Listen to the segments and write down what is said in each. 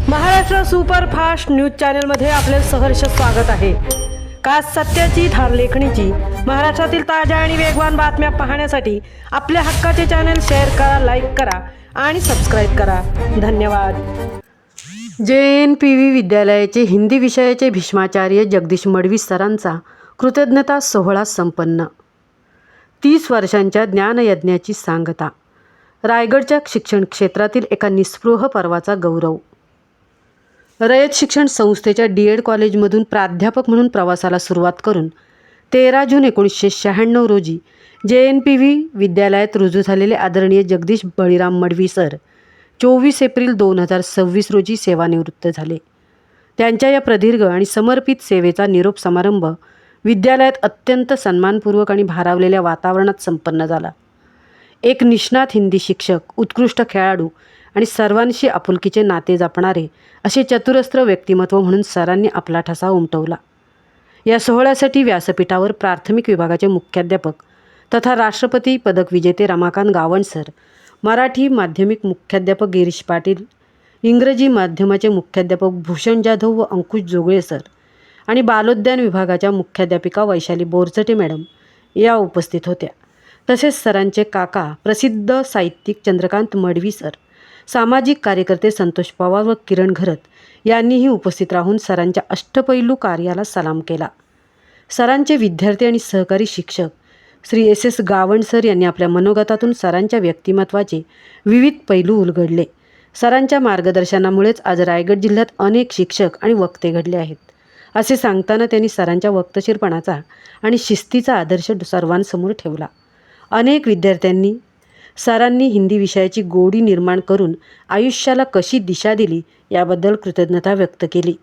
Maharashtra superfast news चॅनलमध्ये आपले सहर्ष स्वागत आहे। खास सत्याची धार लेखणीची महाराष्ट्रातील ताज्या आणि वेगवान बातम्या पाहण्यासाठी आपल्या हक्काचे चॅनल शेअर करा, लाईक करा आणि सबस्क्राईब करा। धन्यवाद। JNPV विद्यालयाचे हिंदी विषयाचे भीष्माचार्य जगदीश मडवी सरांचा कृतज्ञता सोहळा संपन्न। 30 वर्षांच्या ज्ञानयज्ञाची सांगता। रायगडच्या शिक्षण क्षेत्रातील एका निस्पृह पर्वाचा गौरव। रयत शिक्षण संस्थेच्या DED कॉलेजमधून प्राध्यापक म्हणून प्रवासाला सुरुवात करून 13 जून 1996 रोजी JNPV विद्यालयात रुजू झालेले आदरणीय जगदीश बळीराम मडवी सर 24 एप्रिल 2026 रोजी सेवानिवृत्त झाले। त्यांच्या या प्रदीर्घ आणि समर्पित सेवेचा निरोप समारंभ विद्यालयात अत्यंत सन्मानपूर्वक आणि भारावलेल्या वातावरणात संपन्न झाला। एक निष्णात हिंदी शिक्षक, उत्कृष्ट खेळाडू आणि सर्वांशी आपुलकीचे नाते जपणारे असे चतुरस्र व्यक्तिमत्व म्हणून सरांनी आपला ठसा उमटवला। या सोहळ्यासाठी व्यासपीठावर प्राथमिक विभागाचे मुख्याध्यापक तथा राष्ट्रपती पदक विजेते रमाकांत गावंड सर, मराठी माध्यमिक मुख्याध्यापक गिरीश पाटील, इंग्रजी माध्यमाचे मुख्याध्यापक भूषण जाधव व अंकुश जोगळे सर आणि बालोद्यान विभागाच्या मुख्याध्यापिका वैशाली बोरचटे मॅडम या उपस्थित होत्या। तसेच सरांचे काका प्रसिद्ध साहित्यिक चंद्रकांत मडवी सर, सामाजिक कार्यकर्ते संतोष पवार व किरण घरत यांनीही उपस्थित राहून सरांच्या अष्टपैलू कार्याला सलाम केला। सरांचे विद्यार्थी आणि सहकारी शिक्षक श्री SS गावंड सर यांनी आपल्या मनोगतातून सरांच्या व्यक्तिमत्वाचे विविध पैलू उलगडले। सरांच्या मार्गदर्शनामुळेच आज रायगड जिल्ह्यात अनेक शिक्षक आणि वक्ते घडले आहेत, असे सांगताना त्यांनी सरांच्या वक्तशीरपणाचा आणि शिस्तीचा आदर्श सर्वांसमोर ठेवला। अनेक विद्यार्थ्यांनी सरांनी हिंदी विषयाची गोडी निर्माण करून आयुष्याला कशी दिशा दिली याबद्दल कृतज्ञता व्यक्त केली।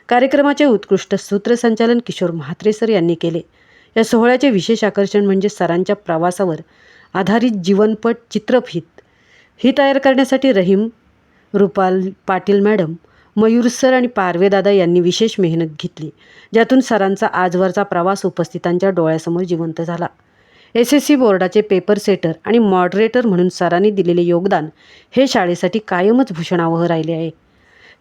कार्यक्रमाचे उत्कृष्ट सूत्रसंचालन किशोर म्हात्रे सर यांनी केले। या सोहळ्याचे विशेष आकर्षण म्हणजे सरांच्या प्रवासावर आधारित जीवनपट चित्रफित ही तयार करण्यासाठी रहीम, रुपाल पाटील मॅडम, मयूर सर आणि पारवेदादा यांनी विशेष मेहनत घेतली, ज्यातून सरांचा आजवरचा प्रवास उपस्थितांच्या डोळ्यासमोर जिवंत झाला। SSC बोर्डाचे पेपर सेटर आणि मॉडरेटर म्हणून सरांनी दिलेले योगदान हे शाळेसाठी कायमच भूषणावह राहिले आहे।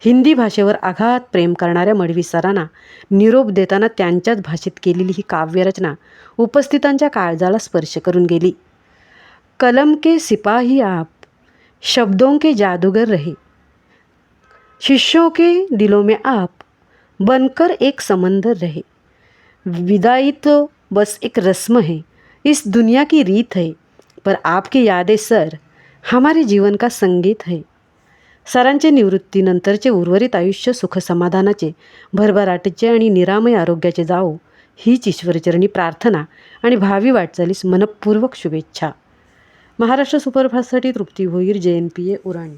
हिंदी भाषेवर अगाध प्रेम करणाऱ्या मडवी सरांना निरोप देताना त्यांच्याच भाषेत केलेली ही काव्यरचना उपस्थितांच्या काळजाला स्पर्श करून गेली। कलम के सिपाही आप, शब्दों के जादूगर रहे, शिष्यों के दिलों में आप बनकर एक समंदर रहे। विदाई तो बस एक रस्म है, इस दुनिया की रीत है, पर आपकी यादें सर हमारे जीवन का संगीत है। सरांचे निवृत्तीनंतरचे उर्वरित आयुष्य सुख समाधानाचे, भरभराटीचे आणि निरामय आरोग्याचे जावो हीच ईश्वरचरणी प्रार्थना आणि भावी वाटचालीस मनपूर्वक शुभेच्छा। महाराष्ट्र सुपरफास्टसाठी तृप्ती भोईर, JNPA उराणी।